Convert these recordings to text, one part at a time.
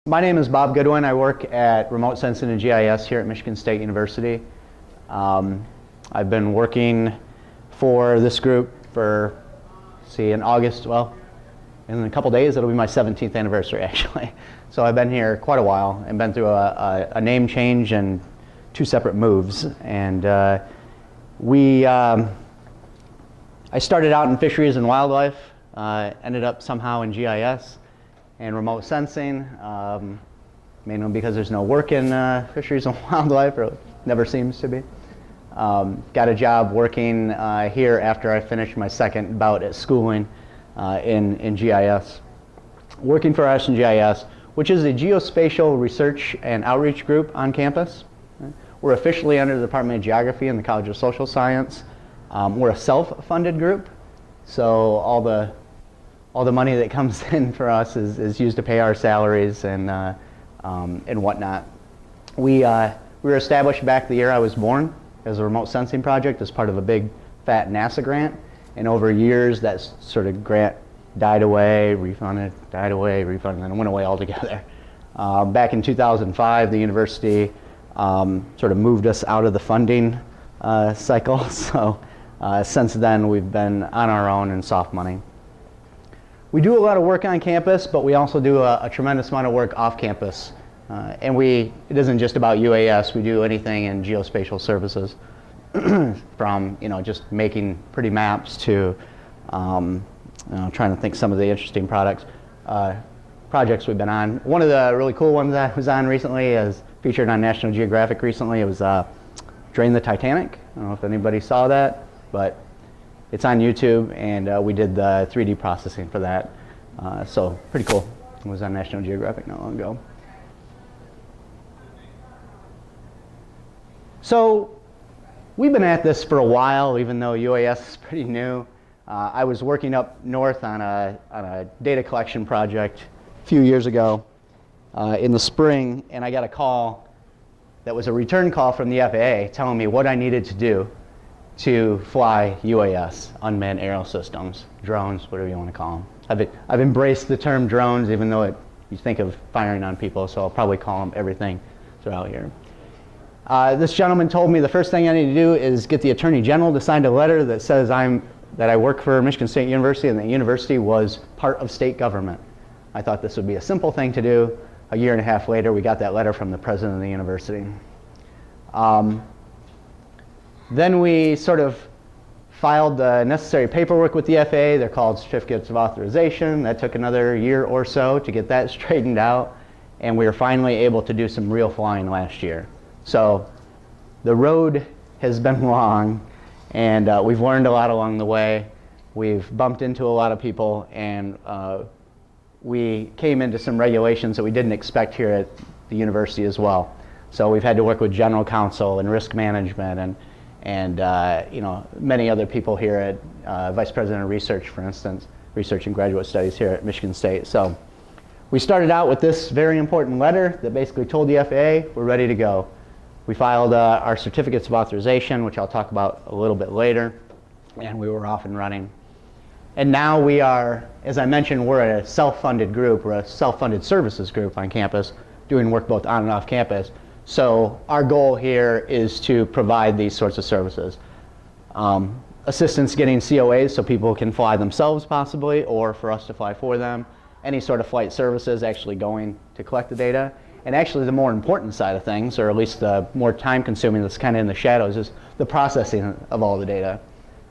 My name is Bob Goodwin. I work at Remote Sensing and GIS here at Michigan State University. I've been working for this group for, in August, in a couple days, it'll be my 17th anniversary actually. So I've been here quite a while and been through a name change and 2 separate moves. And I started out in fisheries and wildlife, ended up somehow in GIS and remote sensing, mainly because there's no work in fisheries and wildlife, or never seems to be. Got a job working here after I finished my second bout at schooling in GIS. Working for us in GIS, which is a geospatial research and outreach group on campus. We're officially under the Department of Geography and the College of Social Science. We're a self-funded group, so all the money that comes in for us is used to pay our salaries and whatnot. We were established back the year I was born as a remote sensing project as part of a big fat NASA grant, and over years that sort of grant died away, refunded, died away, refunded, and went away altogether. Back in 2005, the university sort of moved us out of the funding cycle, so since then we've been on our own and soft money. We do a lot of work on campus, but we also do a tremendous amount of work off campus. And it isn't just about UAS, we do anything in geospatial services from just making pretty maps to trying to think some of the interesting projects we've been on. One of the really cool ones that I was on recently is featured on National Geographic recently. It was Drain the Titanic. I don't know if anybody saw that, but it's on YouTube, and we did the 3D processing for that. So pretty cool. It was on National Geographic not long ago. So we've been at this for a while, even though UAS is pretty new. I was working up north on a data collection project a few years ago in the spring, and I got a call that was a return call from the FAA telling me what I needed to do to fly UAS, unmanned aerial systems, drones, whatever you want to call them. I've embraced the term drones, even though you think of firing on people, so I'll probably call them everything throughout here. This gentleman told me the first thing I need to do is get the Attorney General to sign a letter that says that I work for Michigan State University and the university was part of state government. I thought this would be a simple thing to do. A year and a half later, we got that letter from the president of the university. Then we sort of filed the necessary paperwork with the FAA. They're called certificates of authorization. That took another year or so to get that straightened out, and we were finally able to do some real flying last year. So the road has been long, and we've learned a lot along the way. We've bumped into a lot of people, and we came into some regulations that we didn't expect here at the university as well. So we've had to work with general counsel and risk management and many other people here at Vice President of Research, for instance, Research and Graduate Studies here at Michigan State. So we started out with this very important letter that basically told the FAA we're ready to go. We filed our certificates of authorization, which I'll talk about a little bit later, and we were off and running. And now we are, as I mentioned, we're a self-funded group. We're a self-funded services group on campus, doing work both on and off campus. So our goal here is to provide these sorts of services. Assistance getting COAs so people can fly themselves possibly, or for us to fly for them. Any sort of flight services actually going to collect the data. And actually the more important side of things, or at least the more time consuming that's kind of in the shadows, is the processing of all the data.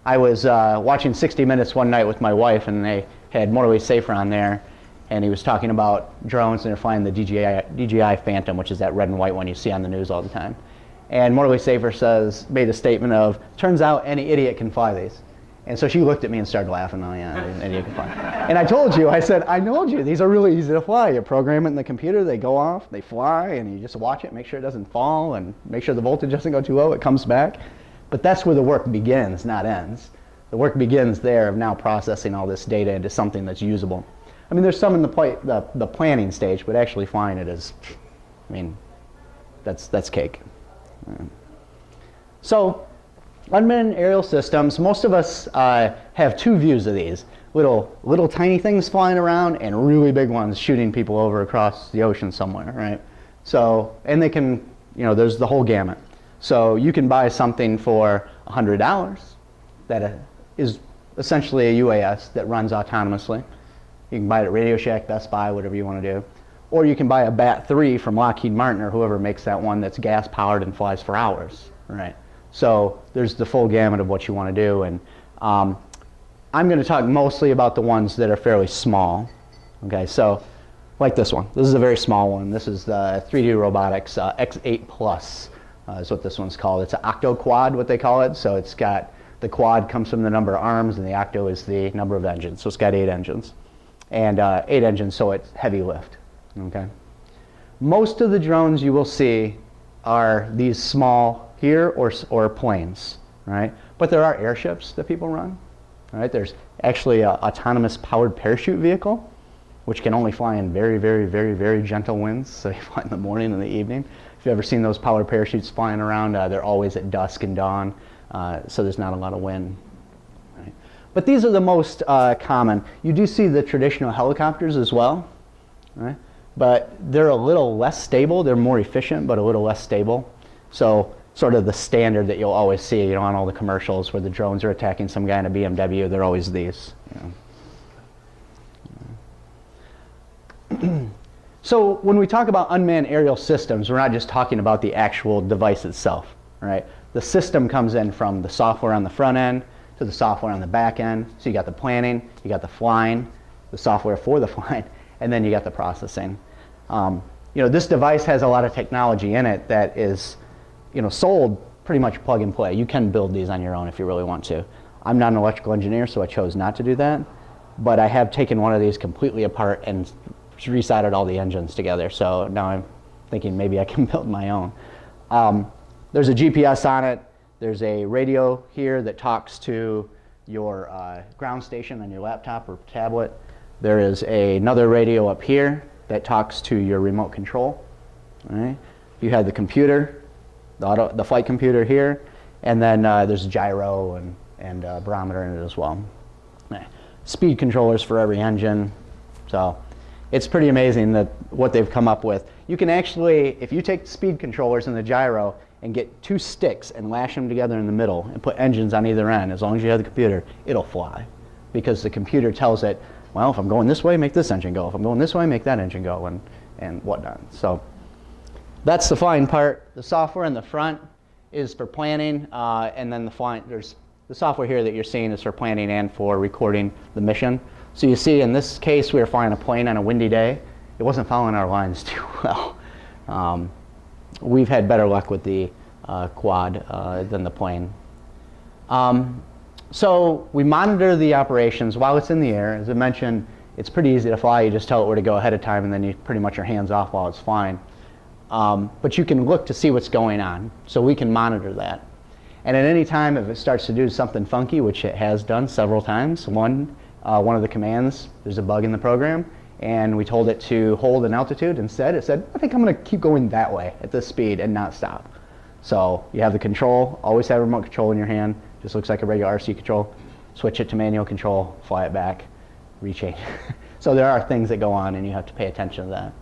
I was watching 60 Minutes one night with my wife, and they had Motorway Safer on there, and he was talking about drones, and they're flying the DJI Phantom, which is that red and white one you see on the news all the time. And Motorway Safer made a statement of, turns out any idiot can fly these. And so she looked at me and started laughing. Oh yeah, any idiot can fly. And I told you, these are really easy to fly. You program it in the computer, they go off, they fly, and you just watch it, make sure it doesn't fall, and make sure the voltage doesn't go too low, it comes back. But that's where the work begins, not ends. The work begins there of now processing all this data into something that's usable. I mean, there's some in the planning stage, but actually flying it is, that's cake. So, unmanned aerial systems, most of us have 2 views of these. little tiny things flying around and really big ones shooting people over across the ocean somewhere, right? So, and they can, there's the whole gamut. So you can buy something for $100 that is essentially a UAS that runs autonomously. You can buy it at Radio Shack, Best Buy, whatever you want to do. Or you can buy a Bat-3 from Lockheed Martin or whoever makes that one that's gas powered and flies for hours, right? So there's the full gamut of what you want to do. And I'm going to talk mostly about the ones that are fairly small. Okay, so like this one. This is a very small one. This is the 3D Robotics X8 Plus is what this one's called. It's an octo quad, what they call it. So it's got, the quad comes from the number of arms and the octo is the number of engines. So it's got 8 engines. And 8 engines, so it's heavy lift. Okay. Most of the drones you will see are these small here or planes, right? But there are airships that people run, right? There's actually an autonomous powered parachute vehicle, which can only fly in very, very, very, very gentle winds. So you fly in the morning and the evening. If you've ever seen those powered parachutes flying around, they're always at dusk and dawn, so there's not a lot of wind. Right? But these are the most common. You do see the traditional helicopters as well, right? But they're a little less stable. They're more efficient, but a little less stable. So sort of the standard that you'll always see, on all the commercials where the drones are attacking some guy in a BMW, they're always these. So when we talk about unmanned aerial systems, we're not just talking about the actual device itself, right? The system comes in from the software on the front end to the software on the back end. So you got the planning, you got the flying, the software for the flying, and then you got the processing. This device has a lot of technology in it that is, sold pretty much plug and play. You can build these on your own if you really want to. I'm not an electrical engineer, so I chose not to do that. But I have taken one of these completely apart and resoldered all the engines together. So now I'm thinking maybe I can build my own. There's a GPS on it. There's a radio here that talks to your ground station on your laptop or tablet. There is another radio up here that talks to your remote control. Right? You have the computer, the flight computer here, and then there's a gyro and barometer in it as well. Speed controllers for every engine. So it's pretty amazing that what they've come up with. You can actually, if you take the speed controllers and the gyro and get 2 sticks and lash them together in the middle and put engines on either end, as long as you have the computer, it'll fly. Because the computer tells it, well, if I'm going this way, make this engine go. If I'm going this way, make that engine go, and whatnot. So that's the flying part. The software in the front is for planning, and then there's the software here that you're seeing is for planning and for recording the mission. So you see, in this case, we were flying a plane on a windy day. It wasn't following our lines too well. We've had better luck with the quad than the plane. So we monitor the operations while it's in the air. As I mentioned, it's pretty easy to fly. You just tell it where to go ahead of time, and then you pretty much are hands off while it's flying. But you can look to see what's going on, so we can monitor that. And at any time, if it starts to do something funky, which it has done several times, one of the commands, there's a bug in the program, and we told it to hold an altitude. Instead, it said, I think I'm going to keep going that way at this speed and not stop. So you have the control, always have remote control in your hand. Just looks like a regular RC control. Switch it to manual control, fly it back, rechange. So there are things that go on, and you have to pay attention to that.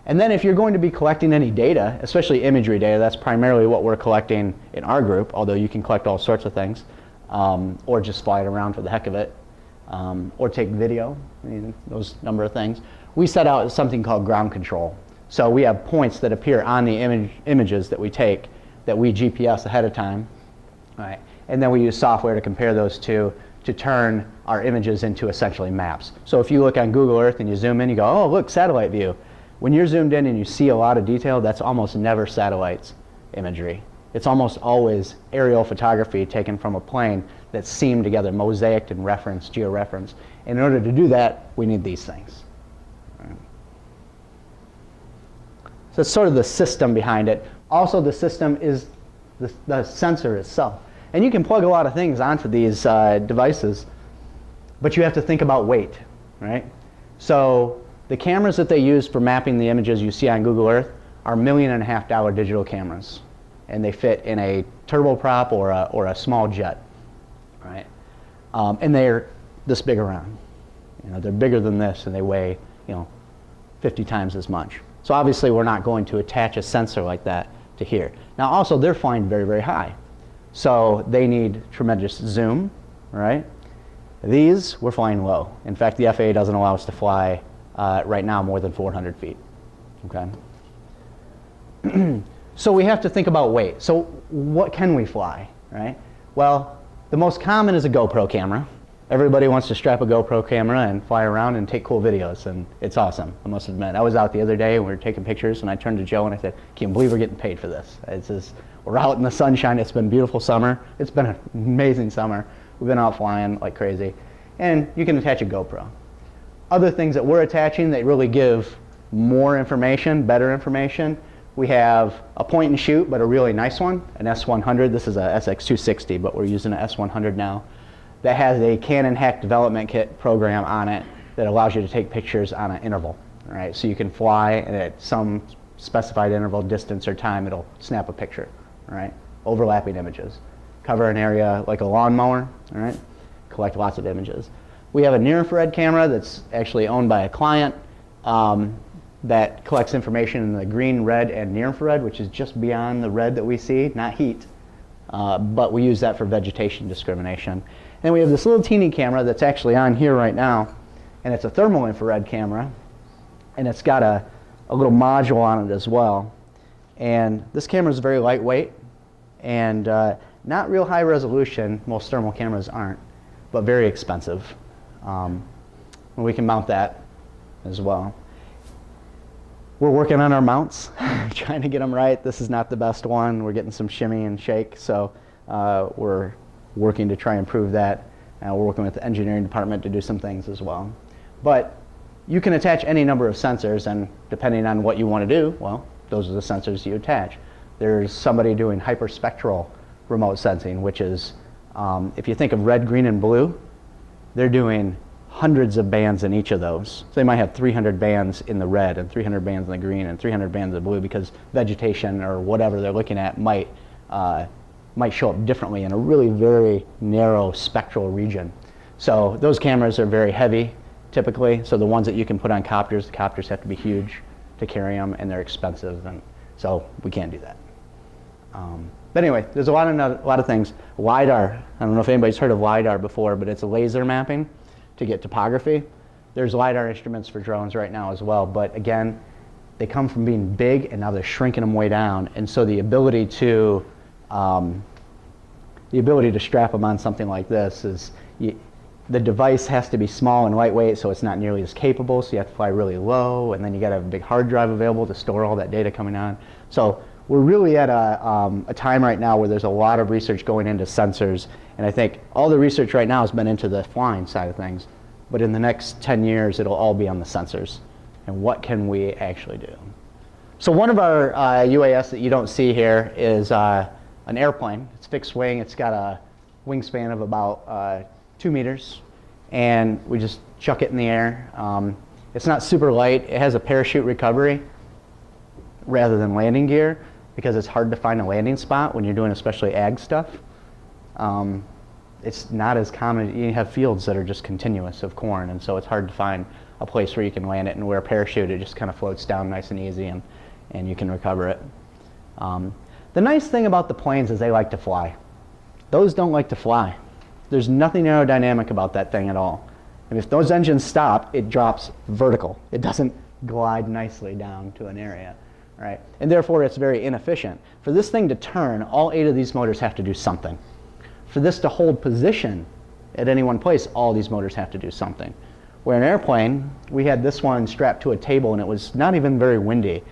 And then if you're going to be collecting any data, especially imagery data, that's primarily what we're collecting in our group, although you can collect all sorts of things, or just fly it around for the heck of it, or take video, those number of things. We set out something called ground control. So we have points that appear on the images that we take that we GPS ahead of time. Right. And then we use software to compare those two to turn our images into essentially maps. So if you look on Google Earth and you zoom in, you go, oh, look, satellite view. When you're zoomed in and you see a lot of detail, that's almost never satellite imagery. It's almost always aerial photography taken from a plane that's seamed together, mosaicked and referenced, georeferenced. And in order to do that, we need these things. Right. So it's sort of the system behind it. Also, the system is the sensor itself. And you can plug a lot of things onto these devices, but you have to think about weight, right? So the cameras that they use for mapping the images you see on Google Earth are $1.5 million digital cameras, and they fit in a turboprop or a small jet, right? And this big around. You know, they're bigger than this, and they weigh, you know, 50 times as much. So obviously we're not going to attach a sensor like that to here. Now also they're flying very, very high. So they need tremendous zoom, right? These, we're flying low. In fact, the FAA doesn't allow us to fly right now more than 400 feet, okay? So we have to think about weight. So what can we fly, right? Well, the most common is a GoPro camera. Everybody wants to strap a GoPro camera and fly around and take cool videos, and it's awesome, I must admit. I was out the other day and we were taking pictures, and I turned to Joe and I said, "Can't believe we're getting paid for this." It's just, we're out in the sunshine. It's been a beautiful summer. It's been an amazing summer. We've been out flying like crazy. And you can attach a GoPro. Other things that we're attaching that really give more information, better information, we have a point and shoot, but a really nice one, an S100. This is a SX260, but we're using an S100 now. That has a Canon Hack Development Kit program on it that allows you to take pictures on an interval, right? So you can fly, and at some specified interval, distance, or time, it'll snap a picture, right? Overlapping images. Cover an area like a lawnmower, all right? Collect lots of images. We have a near-infrared camera that's actually owned by a client that collects information in the green, red, and near-infrared, which is just beyond the red that we see, not heat, but we use that for vegetation discrimination. And we have this little teeny camera that's actually on here right now, and it's a thermal infrared camera, and it's got a little module on it as well. And this camera is very lightweight and not real high resolution. Most thermal cameras aren't, but very expensive. We can mount that as well. We're working on our mounts, trying to get them right. This is not the best one. We're getting some shimmy and shake, so we're working to try and improve that. We're working with the engineering department to do some things as well. But you can attach any number of sensors, and depending on what you want to do, well, those are the sensors you attach. There's somebody doing hyperspectral remote sensing, which is, if you think of red, green, and blue, they're doing hundreds of bands in each of those. So they might have 300 bands in the red and 300 bands in the green and 300 bands in the blue, because vegetation or whatever they're looking at might show up differently in a really very narrow spectral region. So those cameras are very heavy typically. So the ones that you can put on copters, the copters have to be huge to carry them, and they're expensive, and so we can't do that. But anyway, there's a lot of things. LiDAR, I don't know if anybody's heard of LiDAR before, but it's a laser mapping to get topography. There's LiDAR instruments for drones right now as well, but again, they come from being big and now they're shrinking them way down, and so the ability to strap them on something like this is, the device has to be small and lightweight, so it's not nearly as capable, so you have to fly really low, and then you got to have a big hard drive available to store all that data coming on. So we're really at a time right now where there's a lot of research going into sensors, and I think all the research right now has been into the flying side of things, but in the next 10 years it'll all be on the sensors, and what can we actually do. So one of our UAS that you don't see here is an airplane. It's fixed wing. It's got a wingspan of about 2 meters, and we just chuck it in the air. It's not super light. It has a parachute recovery rather than landing gear, because it's hard to find a landing spot when you're doing especially ag stuff. It's not as common. You have fields that are just continuous of corn, and so it's hard to find a place where you can land it, and where a parachute, it just kind of floats down nice and easy, and you can recover it. The nice thing about the planes is they like to fly. Those don't like to fly. There's nothing aerodynamic about that thing at all. And if those engines stop, it drops vertical. It doesn't glide nicely down to an area, right? And therefore, it's very inefficient. For this thing to turn, all 8 of these motors have to do something. For this to hold position at any one place, all these motors have to do something. Where an airplane, we had this one strapped to a table, and it was not even very windy.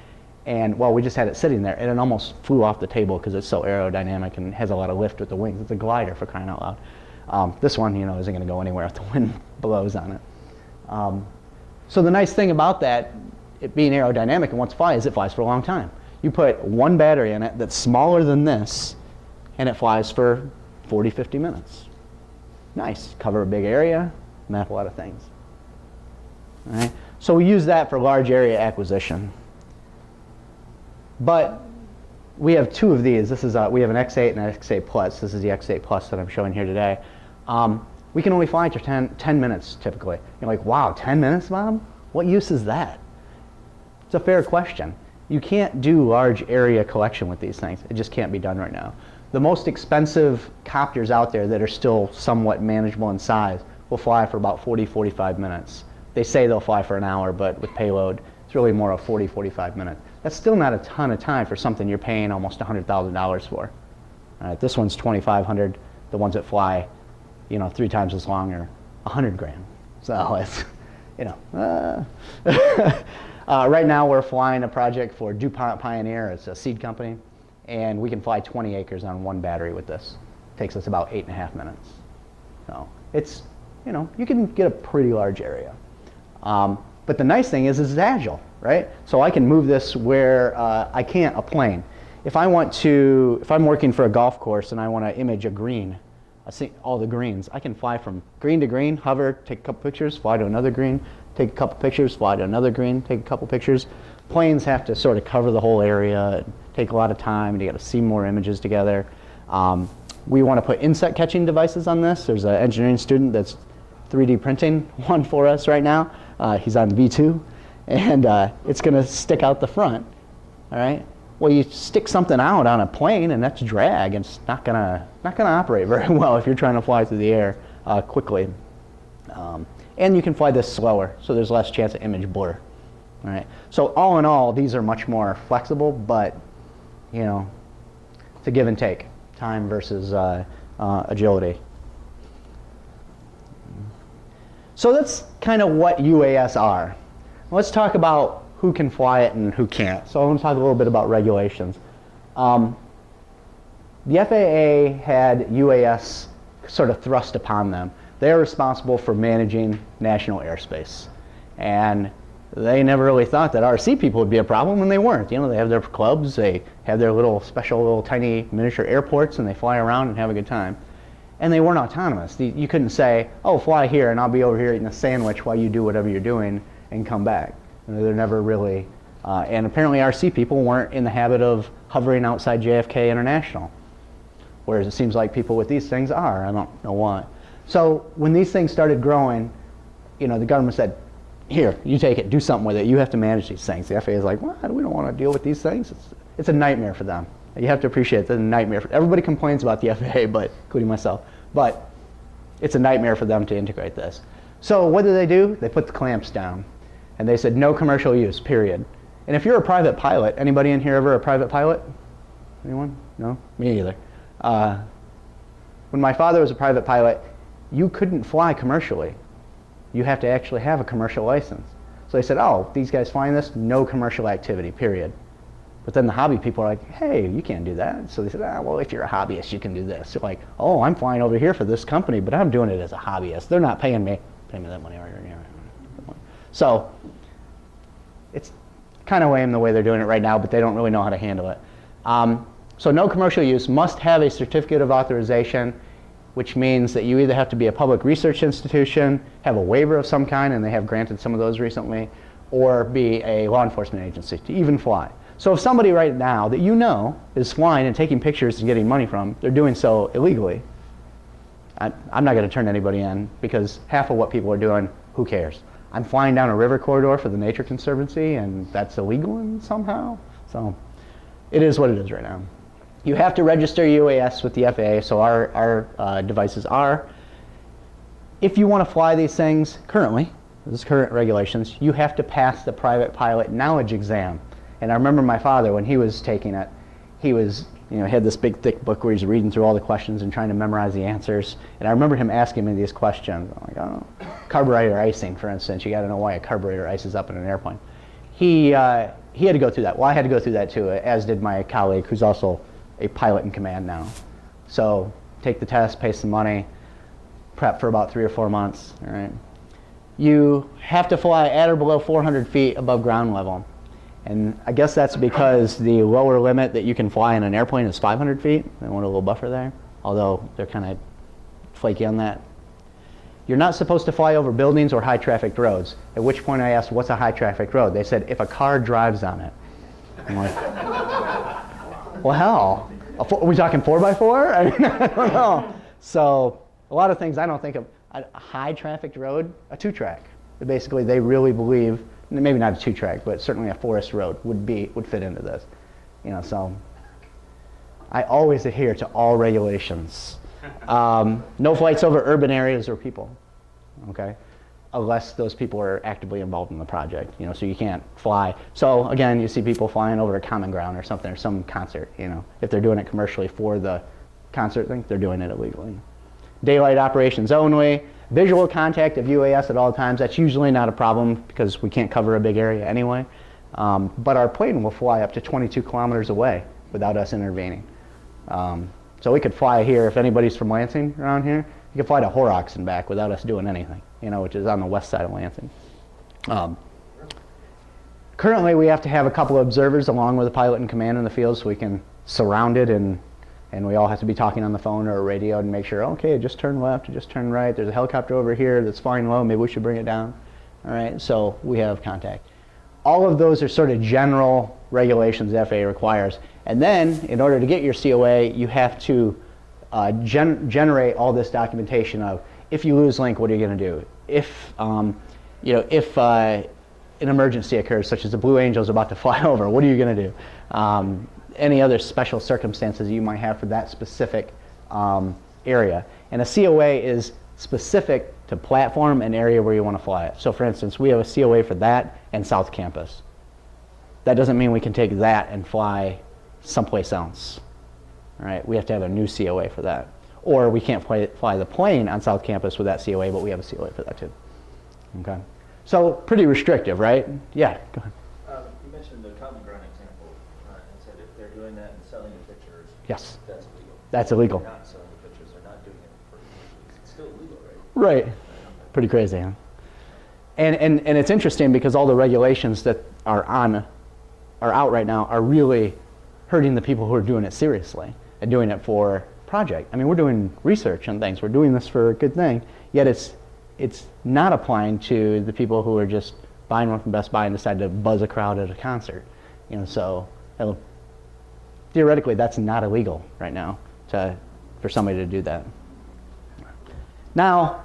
And well, we just had it sitting there, and it almost flew off the table because it's so aerodynamic and has a lot of lift with the wings. It's a glider, for crying out loud. This one, isn't going to go anywhere if the wind blows on it. So the nice thing about that, it being aerodynamic and wants to fly, is it flies for a long time. You put one battery in it that's smaller than this, and it flies for 40, 50 minutes. Nice. Cover a big area, map a lot of things. All right? So we use that for large area acquisition. But we have 2 of these. This is we have an X8 and an X8 Plus. This is the X8 Plus that I'm showing here today. We can only fly for 10 minutes typically. You're like, wow, 10 minutes, Mom? What use is that? It's a fair question. You can't do large area collection with these things. It just can't be done right now. The most expensive copters out there that are still somewhat manageable in size will fly for about 40, 45 minutes. They say they'll fly for an hour, but with payload, it's really more of 40, 45 minutes. That's still not a ton of time for something you're paying almost $100,000 for. All right, this one's $2,500. The ones that fly, 3 times as long are $100,000. So it's, right now we're flying a project for DuPont Pioneer. It's a seed company, and we can fly 20 acres on one battery with this. It takes us about 8.5 minutes. So it's, you can get a pretty large area. But the nice thing is it's agile, right? So I can move this where I can't a plane. If I'm working for a golf course and I want to image a green, I see all the greens, I can fly from green to green, hover, take a couple pictures, fly to another green, take a couple pictures, fly to another green, take a couple pictures. Planes have to sort of cover the whole area, take a lot of time, and you got to see more images together. We want to put insect catching devices on this. There's an engineering student that's 3D printing one for us right now. He's on V2, and it's going to stick out the front. All right. Well, you stick something out on a plane, and that's drag, and it's not gonna operate very well if you're trying to fly through the air quickly. And you can fly this slower, so there's less chance of image blur. All right. So all in all, these are much more flexible, but it's a give and take, time versus agility. So that's kind of what UAS are. Let's talk about who can fly it and who can't. So I want to talk a little bit about regulations. The FAA had UAS sort of thrust upon them. They're responsible for managing national airspace. And they never really thought that RC people would be a problem, and they weren't. They have their clubs, they have their little special little tiny miniature airports, and they fly around and have a good time. And they weren't autonomous. You couldn't say, oh, fly here, and I'll be over here eating a sandwich while you do whatever you're doing and come back. They're never really, and apparently RC people weren't in the habit of hovering outside JFK International, whereas it seems like people with these things are. I don't know why. So when these things started growing, the government said, here, you take it, do something with it. You have to manage these things. The FAA is like, what? We don't want to deal with these things. It's a nightmare for them. You have to appreciate it's a nightmare. Everybody complains about the FAA, including myself. But it's a nightmare for them to integrate this. So what do? They put the clamps down. And they said no commercial use, period. And if you're a private pilot, anybody in here ever a private pilot? Anyone? No? Me either. When my father was a private pilot, you couldn't fly commercially. You have to actually have a commercial license. So they said, oh, these guys flying this, no commercial activity, period. But then the hobby people are like, hey, you can't do that. So they said, well, if you're a hobbyist, you can do this. You're like, oh, I'm flying over here for this company, but I'm doing it as a hobbyist. They're not paying me. Pay me that money. So it's kind of lame the way they're doing it right now, but they don't really know how to handle it. So no commercial use, must have a certificate of authorization, which means that you either have to be a public research institution, have a waiver of some kind, and they have granted some of those recently, or be a law enforcement agency to even fly. So if somebody right now that is flying and taking pictures and getting money from, they're doing so illegally, I'm not going to turn anybody in, because half of what people are doing, who cares? I'm flying down a river corridor for the Nature Conservancy, and that's illegal somehow. So it is what it is right now. You have to register UAS with the FAA, so our devices are. If you want to fly these things currently, this is current regulations, you have to pass the private pilot knowledge exam. And I remember my father, when he was taking it, he was, had this big thick book where he's reading through all the questions and trying to memorize the answers. And I remember him asking me these questions. I'm like, oh, carburetor icing, for instance. You got to know why a carburetor ices up in an airplane. He had to go through that. Well, I had to go through that too, as did my colleague, who's also a pilot in command now. So take the test, pay some money, prep for about 3 or 4 months. All right. You have to fly at or below 400 feet above ground level. And I guess that's because the lower limit that you can fly in an airplane is 500 feet. They want a little buffer there, although they're kind of flaky on that. You're not supposed to fly over buildings or high traffic roads, at which point I asked, what's a high traffic road? They said, if a car drives on it. I'm like, well, hell, are we talking 4x4? I mean, I don't know. So a lot of things I don't think of. a high trafficked road, a 2-track. Basically, they really believe, maybe not a 2-track, but certainly a forest road would fit into this. So I always adhere to all regulations. No flights over urban areas or people, okay? Unless those people are actively involved in the project, so you can't fly. So again, you see people flying over a common ground or something, or some concert, If they're doing it commercially for the concert thing, they're doing it illegally. Daylight operations only. Visual contact of UAS at all times. That's usually not a problem because we can't cover a big area anyway. But our plane will fly up to 22 kilometers away without us intervening. So we could fly here, if anybody's from Lansing around here, you could fly to Horrocks and back without us doing anything, which is on the west side of Lansing. Currently, we have to have a couple of observers along with a pilot in command in the field so we can surround it, and we all have to be talking on the phone or a radio and make sure, okay, just turn left, just turn right. There's a helicopter over here that's flying low. Maybe we should bring it down. All right, so we have contact. All of those are sort of general regulations the FAA requires. And then, in order to get your COA, you have to generate all this documentation of, if you lose link, what are you going to do? If an emergency occurs, such as the Blue Angels about to fly over, what are you going to do? Any other special circumstances you might have for that specific area. And a COA is specific to platform and area where you want to fly it. So for instance, we have a COA for that and South Campus. That doesn't mean we can take that and fly someplace else. All right, we have to have a new COA for that. Or we can't fly the plane on South Campus with that COA, but we have a COA for that too. Okay, so pretty restrictive, right? Yeah, go ahead. You mentioned the common ground example and said if they're doing that and selling the pictures, yes, that's illegal. That's illegal. They're not selling the pictures, they're not doing it for it's still illegal, right? Right. Pretty crazy, huh? And it's interesting because all the regulations that are out right now are really hurting the people who are doing it seriously and doing it for project. I mean, we're doing research and things. We're doing this for a good thing. Yet it's not applying to the people who are just buying one from Best Buy and decide to buzz a crowd at a concert. So theoretically, that's not illegal right now for somebody to do that. Now,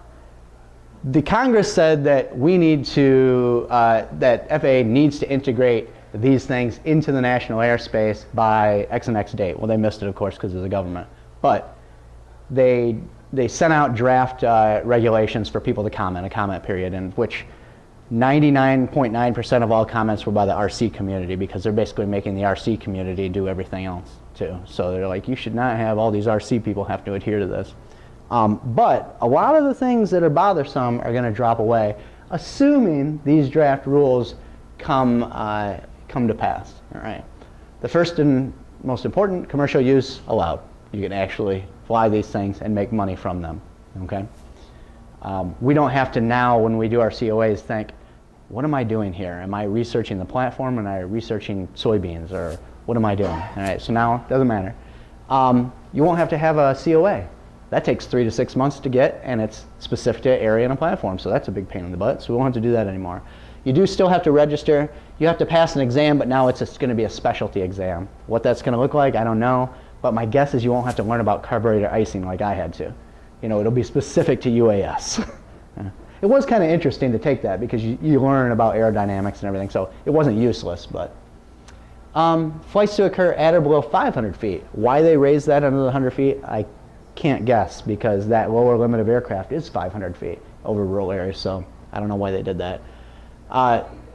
the Congress said that we need to, that FAA needs to integrate these things into the national airspace by X and X date. Well, they missed it, of course, because of the government. But they sent out draft regulations for people to comment, a comment period, in which 99.9% of all comments were by the RC community, because they're basically making the RC community do everything else too. So they're like, you should not have all these RC people have to adhere to this. But a lot of the things that are bothersome are going to drop away, assuming these draft rules come to pass. All right. The first and most important, commercial use allowed. You can actually fly these things and make money from them. Okay. We don't have to now, when we do our COAs, think, what am I doing here? Am I researching the platform? Am I researching soybeans? Or what am I doing? All right. So now it doesn't matter. You won't have to have a COA. That takes 3 to 6 months to get, and it's specific to area and a platform, so that's a big pain in the butt, so we won't have to do that anymore. You do still have to register. You have to pass an exam, but now it's just going to be a specialty exam. What that's going to look like, I don't know, but my guess is you won't have to learn about carburetor icing like I had to. It'll be specific to UAS. It was kind of interesting to take that because you learn about aerodynamics and everything, so it wasn't useless, but. Flights to occur at or below 500 feet. Why they raised that under the 100 feet, I can't guess, because that lower limit of aircraft is 500 feet over rural areas, so I don't know why they did that.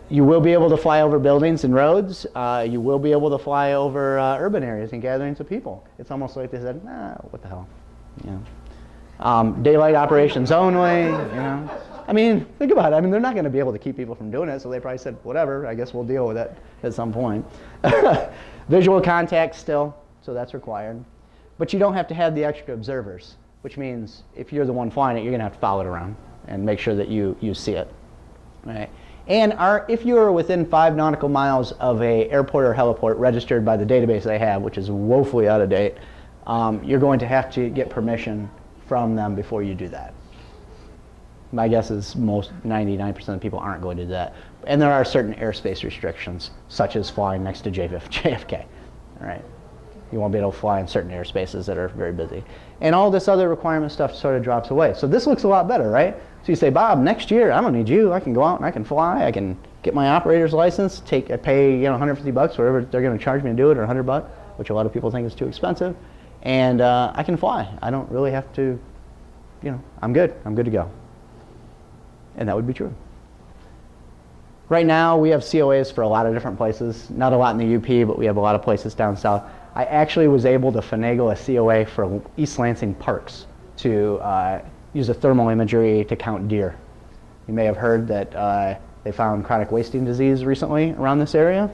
You will be able to fly over buildings and roads. You will be able to fly over urban areas and gatherings of people. It's almost like they said, nah, what the hell. Daylight operations only. I mean, think about it. I mean, they're not going to be able to keep people from doing it, so they probably said, whatever, I guess we'll deal with it at some point. Visual contact still, so that's required. But you don't have to have the extra observers, which means if you're the one flying it, you're going to have to follow it around and make sure that you see it. Right? And if you are within 5 nautical miles of a airport or heliport registered by the database they have, which is woefully out of date, you're going to have to get permission from them before you do that. My guess is 99% of people aren't going to do that. And there are certain airspace restrictions, such as flying next to JFK. All right. You won't be able to fly in certain airspaces that are very busy. And all this other requirement stuff sort of drops away. So this looks a lot better, right? So you say, Bob, next year I don't need you. I can go out and I can fly. I can get my operator's license. I pay $150, whatever they're going to charge me to do it, or $100, which a lot of people think is too expensive. And I can fly. I don't really have to. I'm good. I'm good to go. And that would be true. Right now, we have COAs for a lot of different places. Not a lot in the UP, but we have a lot of places down south. I actually was able to finagle a COA for East Lansing parks to use a thermal imagery to count deer. You may have heard that they found chronic wasting disease recently around this area.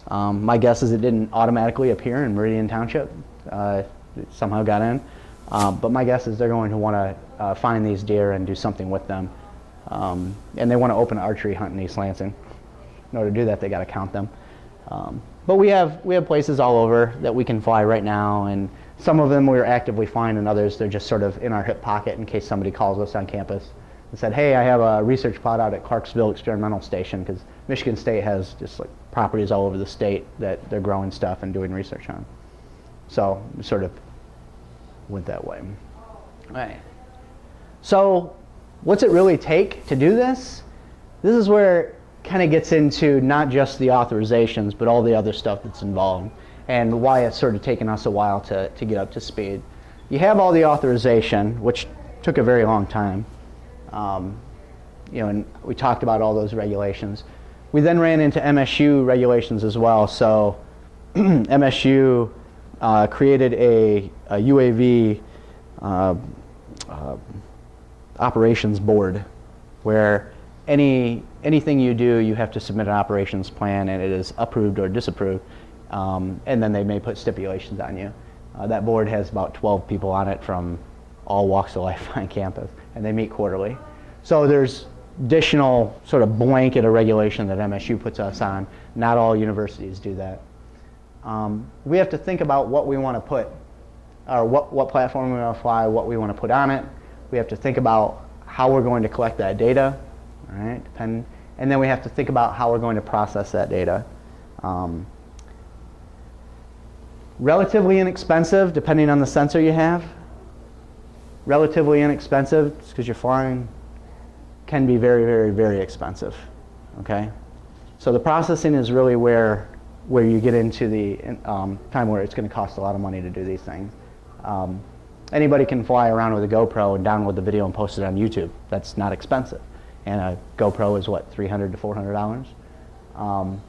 My guess is it didn't automatically appear in Meridian Township. It somehow got in. But my guess is they're going to want to find these deer and do something with them. And they want to open an archery hunt in East Lansing. In order to do that, they got to count them. But we have places all over that we can fly right now, and some of them we're actively flying, and others they're just sort of in our hip pocket in case somebody calls us on campus and said, hey, I have a research pod out at Clarksville Experimental Station, because Michigan State has just like properties all over the state that they're growing stuff and doing research on. So we sort of went that way. All right. So what's it really take to do this? This is where it kind of gets into not just the authorizations, but all the other stuff that's involved, and why it's sort of taken us a while to get up to speed. You have all the authorization, which took a very long time. And we talked about all those regulations. We then ran into MSU regulations as well. So MSU created a UAV operations board, where anything you do, you have to submit an operations plan, and it is approved or disapproved, and then they may put stipulations on you. That board has about 12 people on it from all walks of life on campus, and they meet quarterly. So there's additional sort of blanket of regulation that MSU puts us on. Not all universities do that. We have to think about what we want to put, or what platform we want to fly, what we want to put on it. We have to think about how we're going to collect that data, all right? And then we have to think about how we're going to process that data. Relatively inexpensive, depending on the sensor you have. Relatively inexpensive, just because you're flying, can be very, very, very expensive, okay? So the processing is really where you get into the time where it's going to cost a lot of money to do these things. Anybody can fly around with a GoPro and download the video and post it on YouTube. That's not expensive. And a GoPro is what, $300 to $400?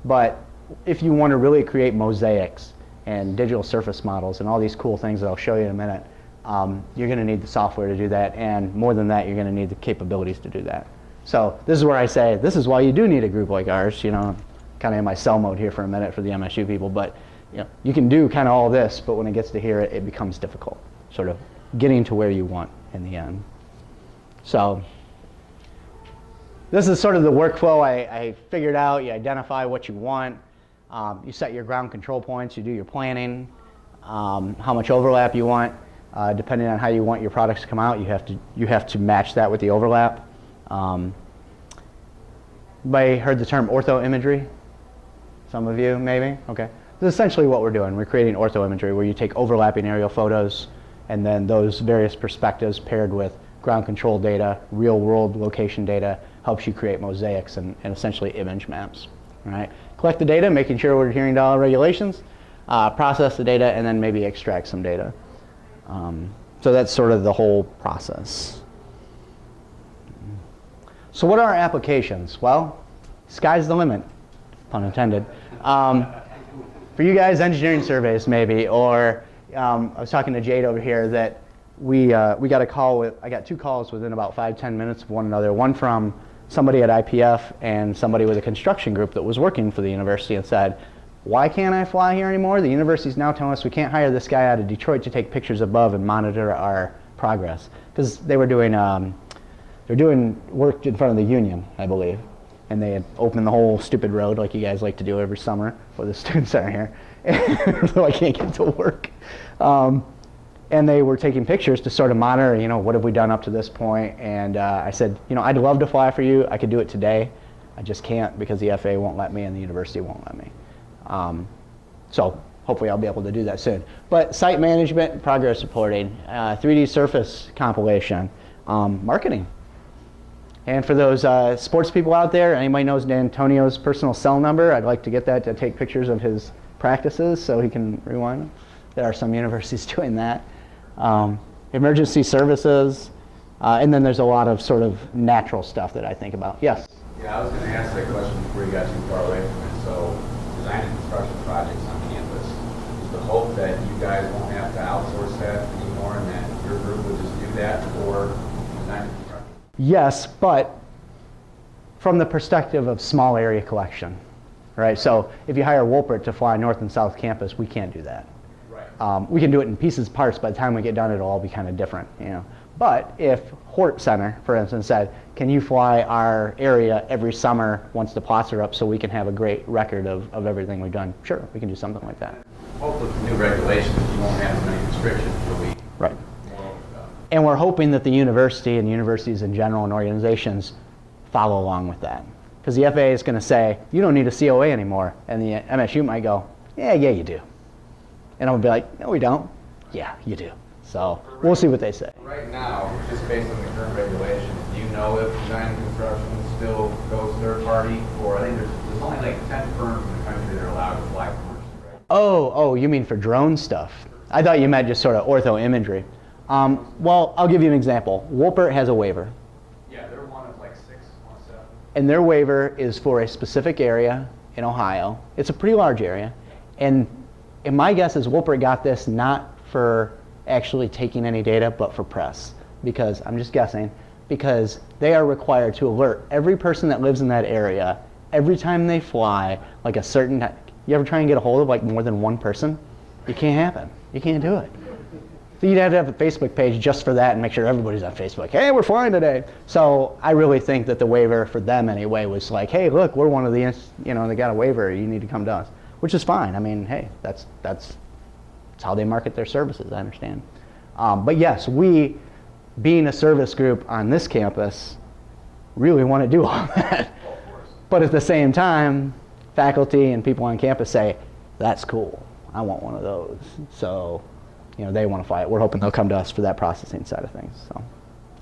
But if you want to really create mosaics and digital surface models and all these cool things that I'll show you in a minute, you're going to need the software to do that, and more than that, you're going to need the capabilities to do that. So this is where I say, this is why you do need a group like ours. Kind of in my sell mode here for a minute for the MSU people, but you can do kind of all this, but when it gets to here, it becomes difficult, sort of getting to where you want in the end. So this is sort of the workflow I figured out. You identify what you want. You set your ground control points. You do your planning, how much overlap you want. Depending on how you want your products to come out, you have to match that with the overlap. Anybody heard the term ortho imagery? Some of you, maybe? Okay. This is essentially what we're doing. We're creating ortho imagery, where you take overlapping aerial photos, and then those various perspectives paired with ground control data, real world location data, helps you create mosaics and essentially image maps. All right? Collect the data, making sure we're adhering to all regulations, process the data, and then maybe extract some data. So that's sort of the whole process. So what are our applications? Well, sky's the limit, pun intended. For you guys, engineering surveys maybe, or I was talking to Jade over here that we got a call I got 2 calls within about 5-10 minutes of one another. One from somebody at IPF and somebody with a construction group that was working for the university, and said, why can't I fly here anymore? The university's now telling us we can't hire this guy out of Detroit to take pictures above and monitor our progress. Because they were doing work in front of the union, I believe. And they had opened the whole stupid road like you guys like to do every summer for the students that are here. So I can't get to work. And they were taking pictures to sort of monitor, what have we done up to this point? And I said, I'd love to fly for you. I could do it today. I just can't because the FAA won't let me and the university won't let me. So hopefully I'll be able to do that soon. But site management, progress reporting, 3D surface compilation, marketing. And for those sports people out there, anybody knows D'Antonio's personal cell number? I'd like to get that to take pictures of his practices so he can rewind them. There are some universities doing that. Emergency services, and then there's a lot of sort of natural stuff that I think about. Yes? Yeah, I was going to ask that question before you got too far away from it. So, design and construction projects on campus, is the hope that you guys won't have to outsource that anymore and that your group would just do that for design and construction? Yes, but from the perspective of small area collection, right? So if you hire Wolpert to fly North and South Campus, we can't do that. Right. We can do it in pieces, parts. By the time we get done, it'll all be kind of different, you know. But if Hort Center, for instance, said, can you fly our area every summer once the plots are up so we can have a great record of everything we've done? Sure, we can do something like that. Hopefully with the new regulations, you won't have as many restrictions. You'll be Right. more And we're hoping that the university and universities in general and organizations follow along with that. Because the FAA is going to say, you don't need a COA anymore. And the MSU might go, yeah, you do. And I'm going to be like, no, we don't. Yeah, you do. So we'll see what they say. Right now, just based on the current regulations, do you know if design and construction still goes third party? Or I think there's only like 10 firms in the country that are allowed to fly commercially, right? Oh, you mean for drone stuff? I thought you meant just sort of ortho imagery. Well, I'll give you an example. Wolpert has a waiver. Yeah, they're one of like 6, 7. And their waiver is for a specific area in Ohio. It's a pretty large area. And my guess is Wolpert got this not for actually taking any data, but for press. Because, I'm just guessing, because they are required to alert every person that lives in that area every time they fly, like a certain time. You ever try and get a hold of like more than one person? It can't happen. You can't do it. So you'd have to have a Facebook page just for that and make sure everybody's on Facebook. Hey, we're flying today. So I really think that the waiver for them anyway was like, hey, look, we're one of the, they got a waiver. You need to come to us, which is fine. I mean, hey, that's how they market their services. I understand. But yes, we, being a service group on this campus, really want to do all that. But at the same time, faculty and people on campus say, that's cool. I want one of those. So, they want to fly it. We're hoping they'll come to us for that processing side of things. So,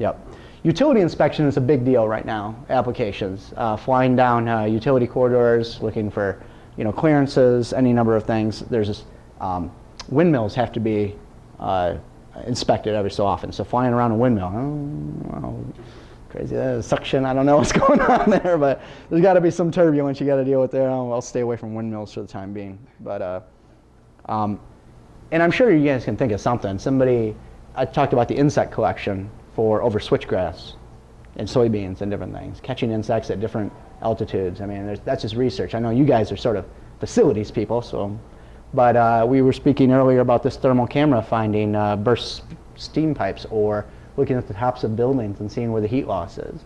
yep. Utility inspection is a big deal right now. Applications, flying down utility corridors, looking for, clearances, any number of things. There's this, windmills have to be inspected every so often. So flying around a windmill, crazy. Suction, I don't know what's going on there, but there's got to be some turbulence you got to deal with there. I'll stay away from windmills for the time being. But, and I'm sure you guys can think of something. I talked about the insect collection over switchgrass and soybeans and different things, catching insects at different altitudes. I mean, that's just research. I know you guys are sort of facilities people, but we were speaking earlier about this thermal camera finding burst steam pipes or looking at the tops of buildings and seeing where the heat loss is.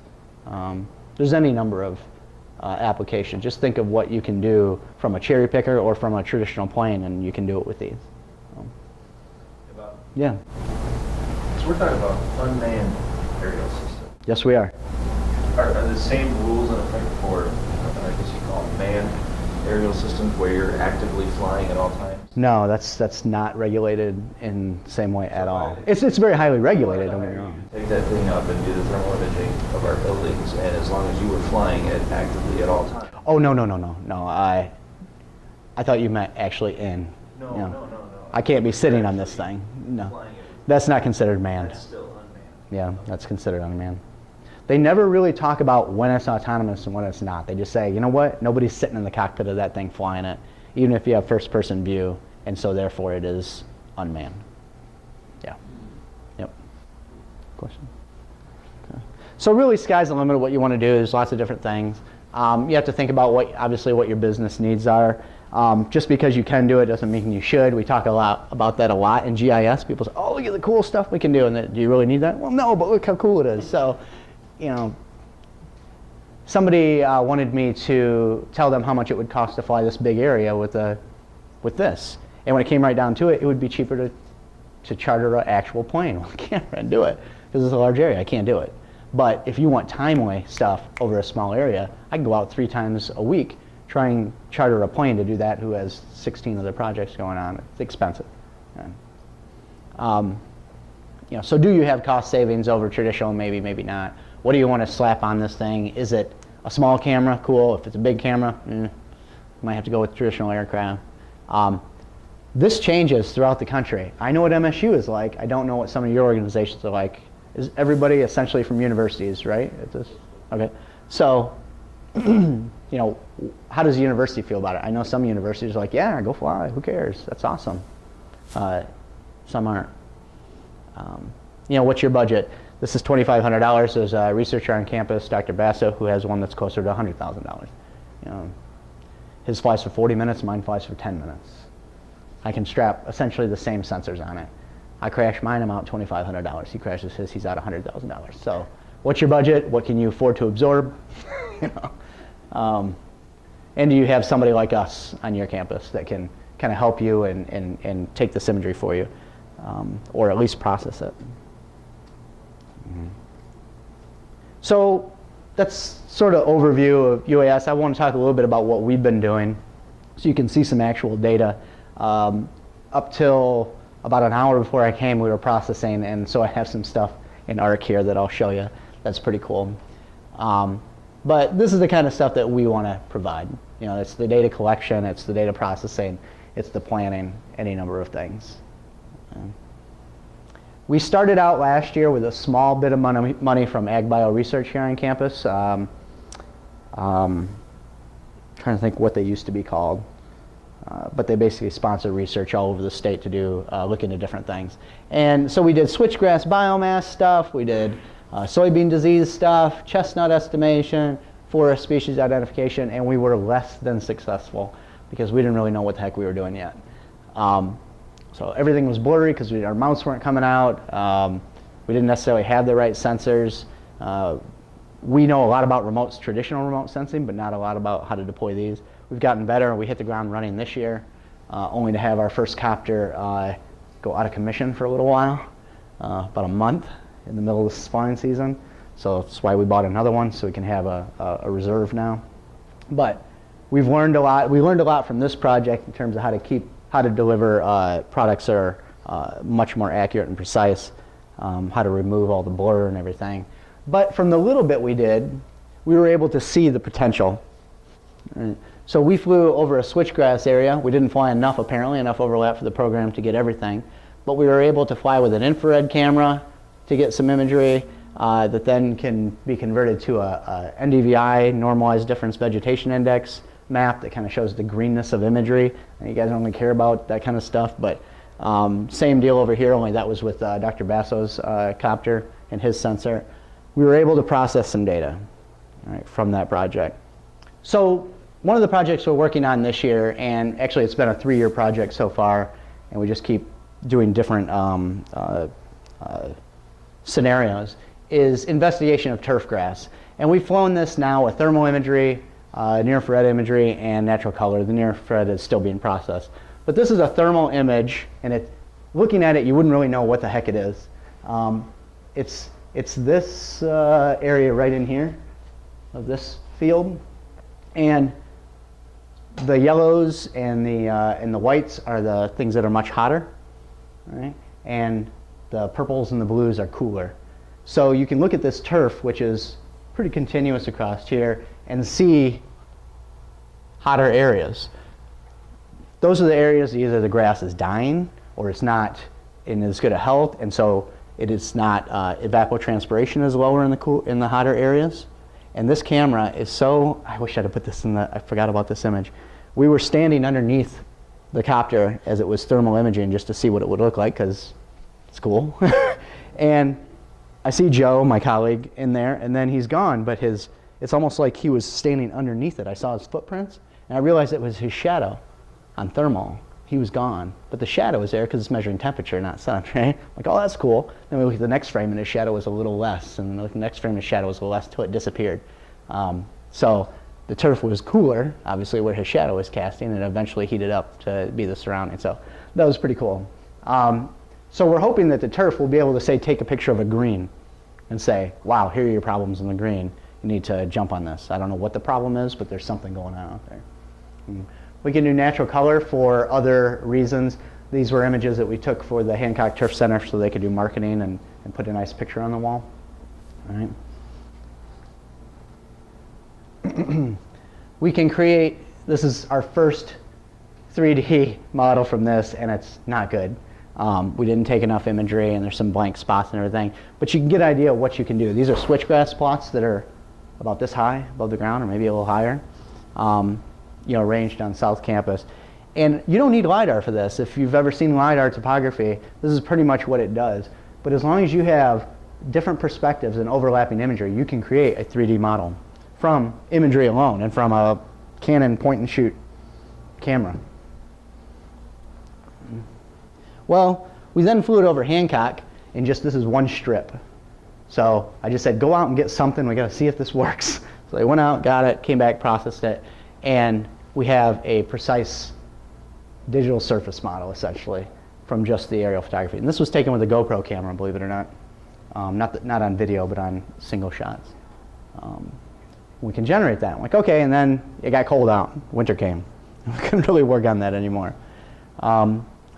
There's any number of applications. Just think of what you can do from a cherry picker or from a traditional plane, and you can do it with these. Yeah. So we're talking about unmanned aerial systems. Yes, we are. Are the same rules in effect for, I guess you call them manned aerial systems, where you're actively flying at all times? No, that's not regulated in the same way at all. It's very highly regulated, don't get me wrong. Take that thing up and do the thermal imaging of our buildings, and as long as you were flying it actively at all times. Oh, no. I thought you meant actually in. No. I can't be sitting on this thing. No. Flying it. That's not considered manned. That's still unmanned. Yeah, that's considered unmanned. They never really talk about when it's autonomous and when it's not. They just say, you know what? Nobody's sitting in the cockpit of that thing flying it, even if you have first-person view, and so therefore it is unmanned. Yeah. Yep. Question? Okay. So really, sky's the limit of what you want to do. There's lots of different things. You have to think about obviously what your business needs are. Just because you can do it doesn't mean you should. We talk about that a lot in GIS. People say, oh, look at the cool stuff we can do. And do you really need that? Well, no, but look how cool it is. So, somebody wanted me to tell them how much it would cost to fly this big area with this. And when it came right down to it, it would be cheaper to charter an actual plane with a camera and do it. Because it's a large area, I can't do it. But if you want timely stuff over a small area, I can go out 3 times a week try and charter a plane to do that who has 16 other projects going on. It's expensive. And, so do you have cost savings over traditional? Maybe, maybe not. What do you want to slap on this thing? Is it a small camera? Cool. If it's a big camera, might have to go with traditional aircraft. This changes throughout the country. I know what MSU is like. I don't know what some of your organizations are like. Is everybody essentially from universities, right? Okay. So, how does the university feel about it? I know some universities are like, yeah, go fly. Who cares? That's awesome. Some aren't. What's your budget? This is $2,500. There's a researcher on campus, Dr. Basso, who has one that's closer to $100,000. His flies for 40 minutes, mine flies for 10 minutes. I can strap essentially the same sensors on it. I crash mine, I'm out $2,500. He crashes his, he's out $100,000. So, what's your budget? What can you afford to absorb? And do you have somebody like us on your campus that can kind of help you and take this imagery for you, or at least process it? So that's sort of overview of UAS. I want to talk a little bit about what we've been doing so you can see some actual data. Up till about an hour before I came, we were processing, and so I have some stuff in ARC here that I'll show you. That's pretty cool. But this is the kind of stuff that we want to provide. It's the data collection, it's the data processing, it's the planning, any number of things. We started out last year with a small bit of money from AgBio Research here on campus. Trying to think what they used to be called. But they basically sponsor research all over the state to do, look into different things. And so we did switchgrass biomass stuff, we did soybean disease stuff, chestnut estimation, forest species identification, and we were less than successful because we didn't really know what the heck we were doing yet. So everything was blurry because our mounts weren't coming out. We didn't necessarily have the right sensors. We know a lot about traditional remote sensing, but not a lot about how to deploy these. We've gotten better. We hit the ground running this year, only to have our first copter go out of commission for a little while, about a month in the middle of the flying season. So that's why we bought another one, so we can have a reserve now. But we've learned a lot. We learned a lot from this project in terms of how to deliver products that are much more accurate and precise, how to remove all the blur and everything. But from the little bit we did, we were able to see the potential. Right. So we flew over a switchgrass area. We didn't fly enough overlap for the program to get everything. But we were able to fly with an infrared camera to get some imagery that then can be converted to a NDVI, Normalized Difference Vegetation Index map that kind of shows the greenness of imagery. And you guys don't really care about that kind of stuff, but same deal over here, only that was with Dr. Basso's copter and his sensor. We were able to process some data from that project. So one of the projects we're working on this year, and actually it's been a 3-year project so far, and we just keep doing different scenarios, is investigation of turf grass. And we've flown this now with thermal imagery, near-infrared imagery, and natural color. The near-infrared is still being processed. But this is a thermal image, and looking at it, you wouldn't really know what the heck it is. It's this area right in here of this field, and the yellows and the whites are the things that are much hotter, right? And the purples and the blues are cooler. So you can look at this turf, which is pretty continuous across here, and see hotter areas. Those are the areas either the grass is dying or it's not in as good a health, and so it is not evapotranspiration is lower in the hotter areas. And this camera is so, I wish I'd have put this I forgot about this image. We were standing underneath the copter as it was thermal imaging just to see what it would look like, because it's cool. And I see Joe, my colleague, in there, and then he's gone, but it's almost like he was standing underneath it. I saw his footprints, and I realized it was his shadow on thermal. He was gone, but the shadow was there because it's measuring temperature, not sun, right? Like, oh, that's cool. Then we look at the next frame, and his shadow was a little less, and the next frame, his shadow was a little less until it disappeared. So the turf was cooler, obviously, where his shadow was casting, and eventually heated up to be the surrounding. So that was pretty cool. So we're hoping that the turf will be able to, say, take a picture of a green and say, wow, here are your problems in the green. You need to jump on this. I don't know what the problem is, but there's something going on out there. We can do natural color for other reasons. These were images that we took for the Hancock Turf Center so they could do marketing and put a nice picture on the wall. All right. We can create, this is our first 3D model from this, and it's not good. We didn't take enough imagery, and there's some blank spots and everything. But you can get an idea of what you can do. These are switchgrass plots that are about this high above the ground, or maybe a little higher, arranged on South Campus. And you don't need LiDAR for this. If you've ever seen LiDAR topography, this is pretty much what it does. But as long as you have different perspectives and overlapping imagery, you can create a 3D model from imagery alone and from a Canon point-and-shoot camera. Well, we then flew it over Hancock, and this is one strip. So I just said, go out and get something. We got to see if this works. So they went out, got it, came back, processed it, and we have a precise digital surface model, essentially, from just the aerial photography. And this was taken with a GoPro camera, believe it or not. Not on video, but on single shots. We can generate that. I'm like, okay, and then it got cold out. Winter came. We couldn't really work on that anymore.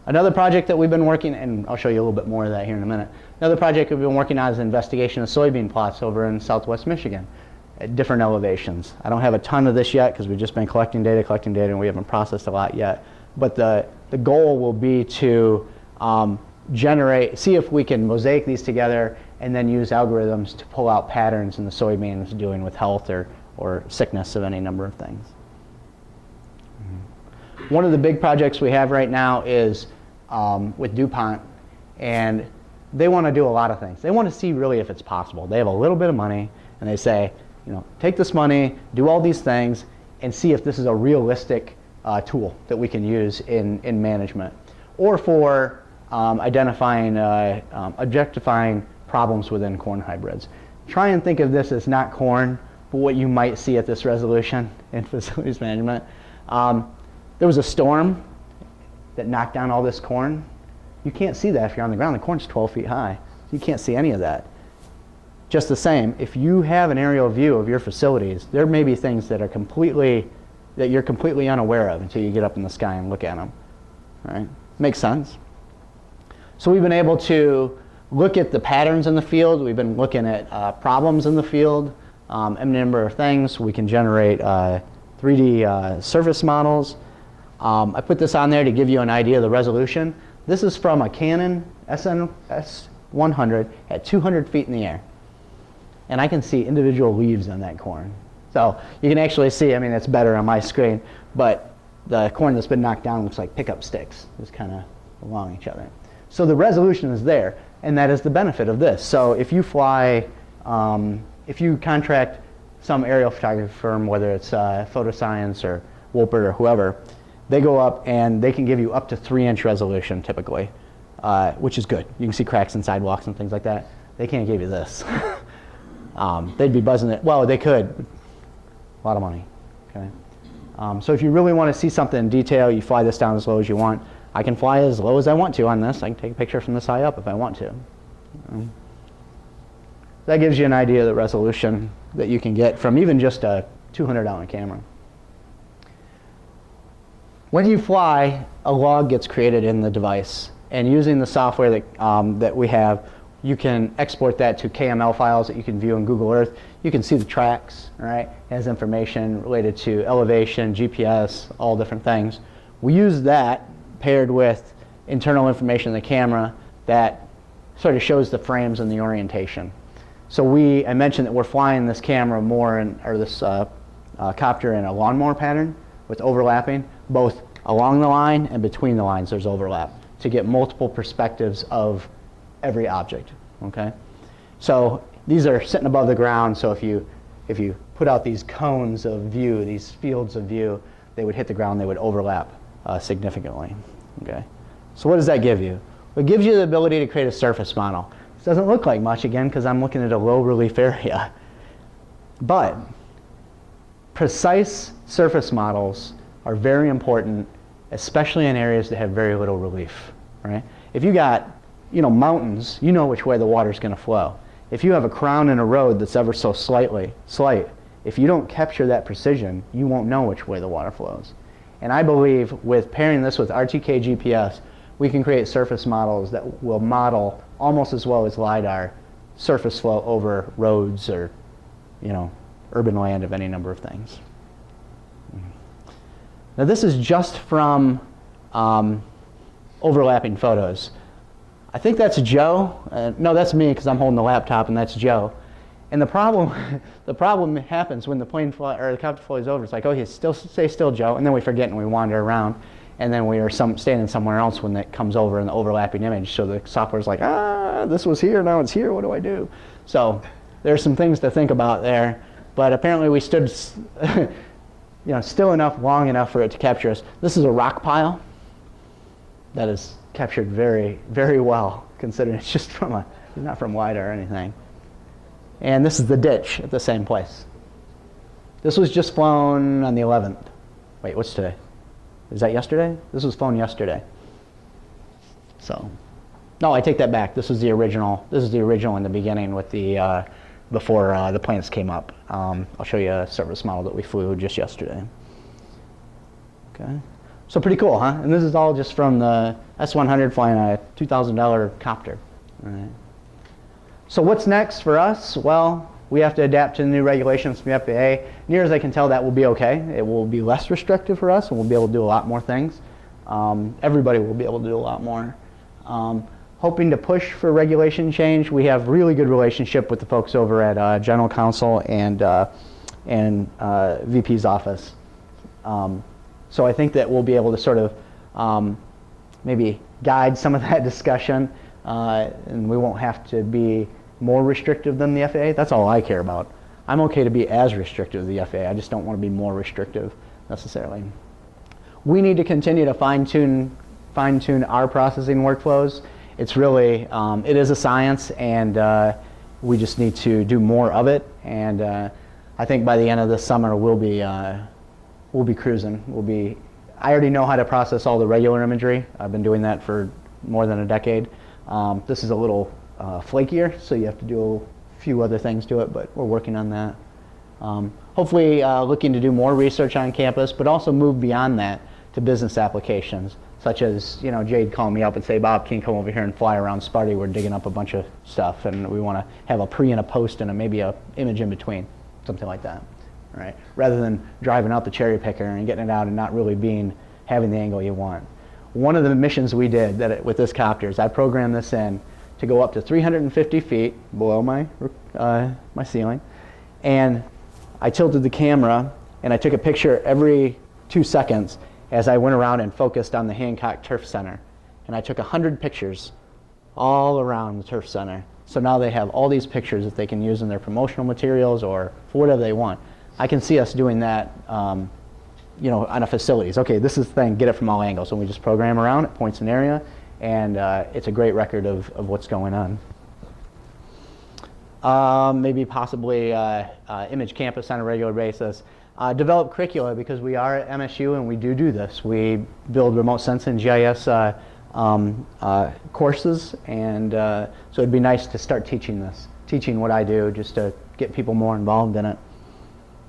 Another project that we've been working, and I'll show you a little bit more of that here in a minute. Another project we've been working on is an investigation of soybean plots over in southwest Michigan at different elevations. I don't have a ton of this yet because we've just been collecting data, and we haven't processed a lot yet. But the goal will be to see if we can mosaic these together and then use algorithms to pull out patterns in the soybeans dealing with health or sickness of any number of things. One of the big projects we have right now is with DuPont, and they want to do a lot of things. They want to see really if it's possible. They have a little bit of money, and they say, take this money, do all these things, and see if this is a realistic tool that we can use in management, or for identifying, objectifying problems within corn hybrids. Try and think of this as not corn, but what you might see at this resolution in facilities management. There was a storm that knocked down all this corn. You can't see that if you're on the ground. The corn's 12 feet high. You can't see any of that. Just the same, if you have an aerial view of your facilities, there may be things that you're completely unaware of until you get up in the sky and look at them. All right? Makes sense. So we've been able to look at the patterns in the field. We've been looking at problems in the field, a number of things. We can generate 3D surface models. I put this on there to give you an idea of the resolution. This is from a Canon S100 at 200 feet in the air. And I can see individual leaves on that corn. So you can actually see, it's better on my screen, but the corn that's been knocked down looks like pickup sticks, just kind of along each other. So the resolution is there, and that is the benefit of this. So if you fly, if you contract some aerial photography firm, whether it's Photoscience or Wolpert or whoever, they go up and they can give you up to 3-inch resolution typically, which is good. You can see cracks in sidewalks and things like that. They can't give you this. They'd be buzzing it. Well, they could. A lot of money. Okay. So if you really want to see something in detail, you fly this down as low as you want. I can fly as low as I want to on this. I can take a picture from this high up if I want to. That gives you an idea of the resolution that you can get from even just a $200 camera. When you fly, a log gets created in the device, and using the software that we have, you can export that to KML files that you can view in Google Earth. You can see the tracks, all right? It has information related to elevation, GPS, all different things. We use that paired with internal information in the camera that sort of shows the frames and the orientation. So I mentioned that we're flying this camera this copter in a lawnmower pattern with overlapping, both along the line and between the lines there's overlap to get multiple perspectives of every object, okay? So these are sitting above the ground, so if you put out these cones of view, these fields of view, they would hit the ground, they would overlap significantly, okay? So what does that give you? It gives you the ability to create a surface model. This doesn't look like much, again, because I'm looking at a low relief area. But precise surface models are very important, especially in areas that have very little relief, right? If you got mountains, you know which way the water's going to flow. If you have a crown in a road that's ever so slight, if you don't capture that precision, you won't know which way the water flows. And I believe with pairing this with RTK GPS, we can create surface models that will model almost as well as LiDAR surface flow over roads or, urban land of any number of things. Now this is just from overlapping photos. I think that's Joe. No, that's me because I'm holding the laptop, and that's Joe. And the problem happens when the the copter flies over. It's like, oh, stay still, Joe, and then we forget and we wander around, and then we are standing somewhere else when it comes over in the overlapping image. So the software's like, this was here, now it's here. What do I do? So there's some things to think about there. But apparently we stood, still enough, long enough for it to capture us. This is a rock pile that is captured very, very well, considering it's just not from LiDAR or anything. And this is the ditch at the same place. This was just flown on the 11th. Wait, what's today? Is that yesterday? This was flown yesterday. So, no, I take that back. This is the original. This is the original in the beginning with the before the planes came up. I'll show you a service model that we flew just yesterday. Okay. So pretty cool, huh? And this is all just from the S100 flying a $2,000 copter. All right. So what's next for us? Well, we have to adapt to the new regulations from the FAA. Near as I can tell, that will be okay. It will be less restrictive for us, and we'll be able to do a lot more things. Everybody will be able to do a lot more. Hoping to push for regulation change. We have really good relationship with the folks over at General Counsel and VP's office. So I think that we'll be able to sort of maybe guide some of that discussion, and we won't have to be more restrictive than the FAA. That's all I care about. I'm okay to be as restrictive as the FAA. I just don't want to be more restrictive necessarily. We need to continue to fine-tune our processing workflows. It's really, it is a science, and we just need to do more of it. And I think by the end of this summer, we'll be cruising. I already know how to process all the regular imagery. I've been doing that for more than a decade. This is a little flakier, so you have to do a few other things to it, but we're working on that. Hopefully looking to do more research on campus, but also move beyond that to business applications, such as, Jade calling me up and say, Bob, can you come over here and fly around Sparty? We're digging up a bunch of stuff, and we want to have a pre and a post and maybe a image in between, something like that. Right? Rather than driving out the cherry picker and getting it out and not really having the angle you want. One of the missions we did with this copter is I programmed this in to go up to 350 feet below my ceiling, and I tilted the camera and I took a picture every 2 seconds as I went around and focused on the Hancock Turf Center. And I took 100 pictures all around the Turf Center. So now they have all these pictures that they can use in their promotional materials or for whatever they want. I can see us doing that on a facilities. Okay, this is the thing, get it from all angles. And we just program around, it points an area, and it's a great record of what's going on. Maybe possibly image campus on a regular basis. Develop curricula, because we are at MSU and we do this. We build remote sensing GIS courses, and so it'd be nice to start teaching what I do, just to get people more involved in it.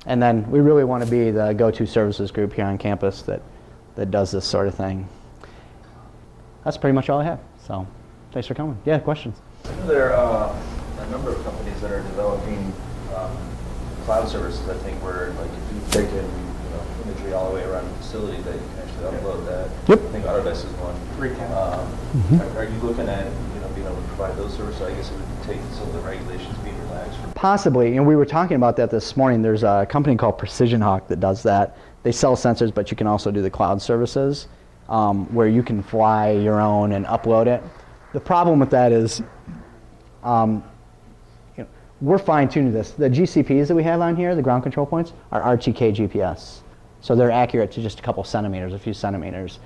And then we really want to be the go-to services group here on campus that does this sort of thing. That's pretty much all I have. So thanks for coming. Yeah, questions? There are a number of companies that are developing cloud services, I think, where if you take in imagery all the way around the facility, that you can actually upload that. Yep. I think Autodesk is one. Are you looking at being able to provide those services? I guess it would take some of the regulations being relaxed. Possibly, and we were talking about that this morning. There's a company called Precision Hawk that does that. They sell sensors, but you can also do the cloud services where you can fly your own and upload it. The problem with that is we're fine-tuning this. The GCPs that we have on here, the ground control points, are RTK GPS. So they're accurate to just a couple centimeters, a few centimeters.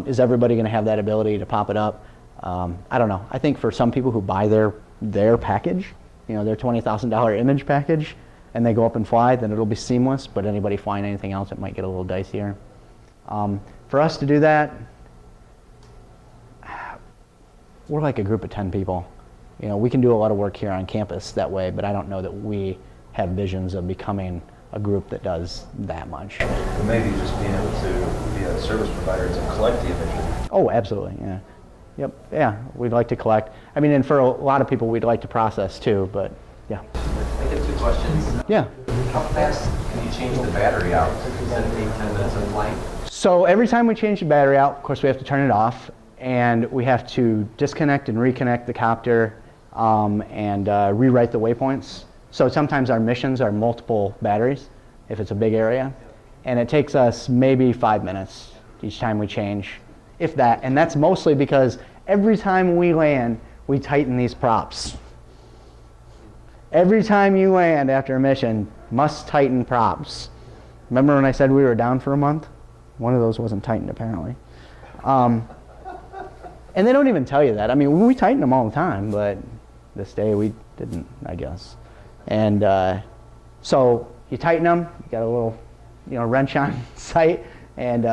Is everybody going to have that ability to pop it up? I don't know. I think for some people who buy their package, their $20,000 image package, and they go up and fly, then it'll be seamless. But anybody flying anything else, it might get a little dicier. For us to do that, we're like a group of 10 people. We can do a lot of work here on campus that way, but I don't know that we have visions of becoming a group that does that much. But maybe just being able to be a service provider to collect the emission. Oh, absolutely, yeah. Yep, yeah, we'd like to collect. I mean, and for a lot of people, we'd like to process too, but yeah. I get 2 questions. Yeah. How fast can you change the battery out? Is that 8-10 minutes of flight? So every time we change the battery out, of course, we have to turn it off, and we have to disconnect and reconnect the copter and rewrite the waypoints. So sometimes our missions are multiple batteries, if it's a big area, and it takes us maybe 5 minutes each time we change, if that. And that's mostly because every time we land, we tighten these props. Every time you land after a mission, must tighten props. Remember when I said we were down for a month? One of those wasn't tightened, apparently. And they don't even tell you that. I mean, we tighten them all the time, but this day we didn't, I guess. And so you tighten them, you got a little, wrench on sight, and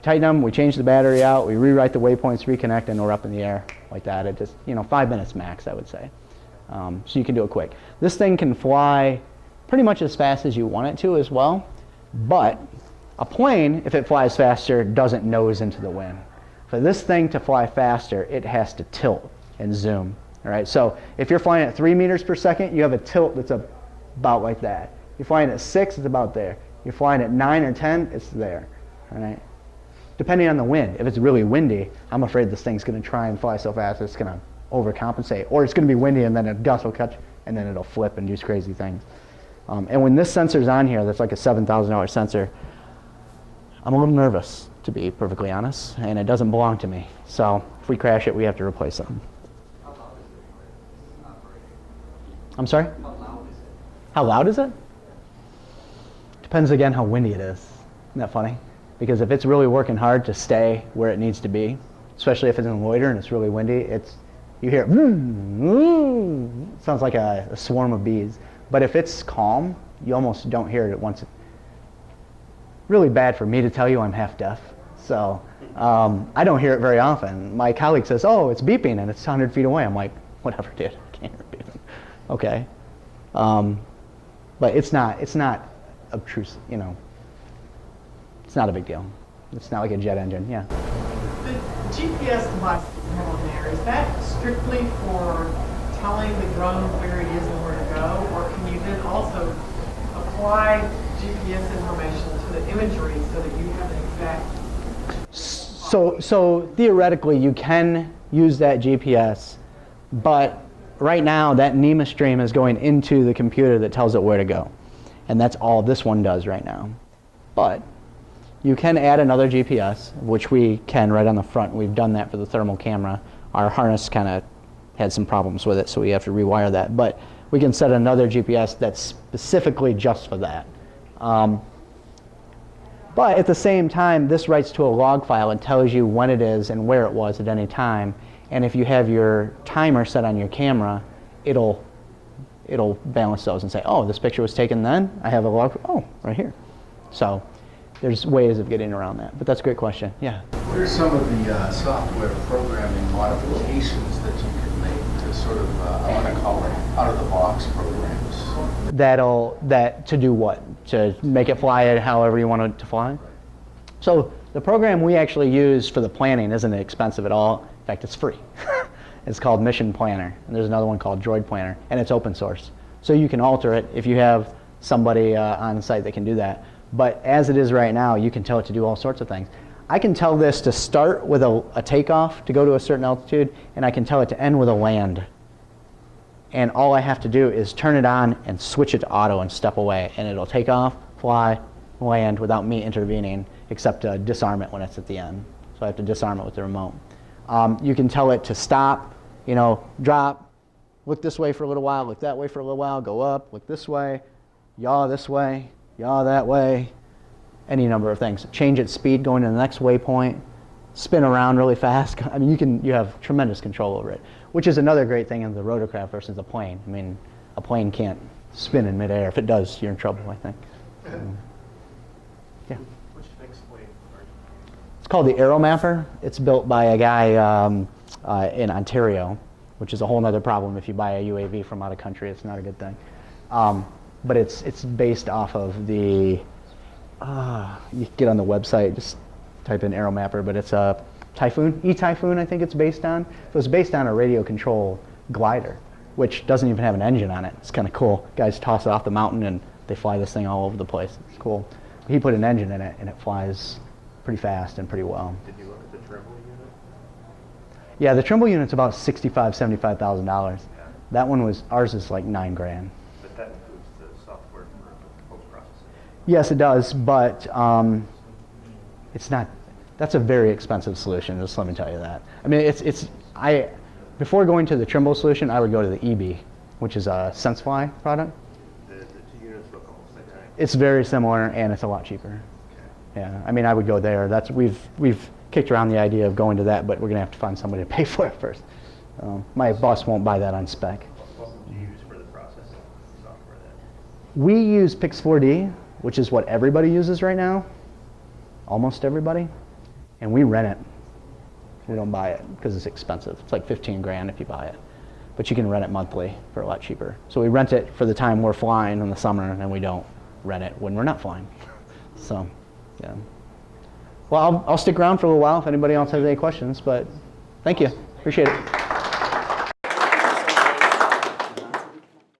tighten them, we change the battery out, we rewrite the waypoints, reconnect, and we're up in the air like that. It just, 5 minutes max, I would say. So you can do it quick. This thing can fly pretty much as fast as you want it to as well, but a plane, if it flies faster, doesn't nose into the wind. For this thing to fly faster, it has to tilt and zoom. All right, so if you're flying at 3 meters per second, you have a tilt that's about like that. You're flying at 6, it's about there. You're flying at 9 or 10, it's there. All right. Depending on the wind. If it's really windy, I'm afraid this thing's going to try and fly so fast it's going to overcompensate. Or it's going to be windy and then a gust will catch and then it'll flip and do crazy things. And when this sensor's on here, that's like a $7,000 sensor, I'm a little nervous, to be perfectly honest, and it doesn't belong to me. So if we crash it, we have to replace it. How loud is it operating? I'm sorry? How loud is it? How loud is it? Depends again how windy it is. Isn't that funny? Because if it's really working hard to stay where it needs to be, especially if it's in loiter and it's really windy, you hear it sounds like a swarm of bees. But if it's calm, you almost don't hear it once. Really bad for me to tell you, I'm half deaf. So I don't hear it very often. My colleague says, oh, it's beeping and it's 100 feet away. I'm like, whatever, dude, I can't hear it beeping. Okay. But it's not obtrusive, It's not a big deal. It's not like a jet engine, yeah. The GPS device that you have on there, is that strictly for telling the drone where it is and where to go, or can you then also apply GPS information to the imagery so that you have an exact... So theoretically, you can use that GPS, but right now that NEMA stream is going into the computer that tells it where to go. And that's all this one does right now. But you can add another GPS, which we can right on the front. We've done that for the thermal camera. Our harness kind of had some problems with it, so we have to rewire that. But we can set another GPS that's specifically just for that. But at the same time, this writes to a log file and tells you when it is and where it was at any time. And if you have your timer set on your camera, it'll balance those and say, oh, this picture was taken then. I have a log, oh, right here. So there's ways of getting around that. But that's a great question, yeah. What are some of the software programming modifications that you can make to sort of, I want to call it out-of-the-box programs? To do what? To make it fly at however you want it to fly? So the program we actually use for the planning isn't expensive at all. In fact, it's free. It's called Mission Planner, and there's another one called Droid Planner, and it's open source. So you can alter it if you have somebody on site that can do that. But as it is right now, you can tell it to do all sorts of things. I can tell this to start with a takeoff to go to a certain altitude, and I can tell it to end with a land. And all I have to do is turn it on and switch it to auto and step away, and it'll take off, fly, land without me intervening, except to disarm it when it's at the end. So I have to disarm it with the remote. You can tell it to stop, drop, look this way for a little while, look that way for a little while, go up, look this way, yaw that way, any number of things. Change its speed going to the next waypoint, spin around really fast. I mean, you have tremendous control over it, which is another great thing in the rotorcraft versus a plane. I mean, a plane can't spin in midair. If it does, you're in trouble, I think. Yeah. Which next plane are you? It's called the AeroMapper. It's built by a guy in Ontario, which is a whole other problem. If you buy a UAV from out of country, it's not a good thing. but it's based off of the, you can get on the website, just type in AeroMapper, but it's a Typhoon, E-Typhoon I think it's based on. So it's based on a radio control glider, which doesn't even have an engine on it. It's kind of cool. Guys toss it off the mountain and they fly this thing all over the place. It's cool. He put an engine in it and it flies pretty fast and pretty well. Did you look at the Trimble unit? Yeah, the Trimble unit's about $65,000, $75,000. Yeah. That one was, ours is like $9,000. But that includes the software for post-processing. Yes, it does, but it's not, that's a very expensive solution, just let me tell you that. I mean, before going to the Trimble solution, I would go to the EB, which is a SenseFly product. The two units look almost identical. It's very similar and it's a lot cheaper. Okay. Yeah, I mean, I would go there. We've kicked around the idea of going to that, but we're gonna have to find somebody to pay for it first. My boss won't buy that on spec. What would you use for the processing software then? We use Pix4D, which is what everybody uses right now, almost everybody, and we rent it. We don't buy it because it's expensive. It's like $15,000 if you buy it, but you can rent it monthly for a lot cheaper. So we rent it for the time we're flying in the summer, and we don't rent it when we're not flying. So, yeah. Well, I'll stick around for a little while if anybody else has any questions, but thank you. Appreciate it.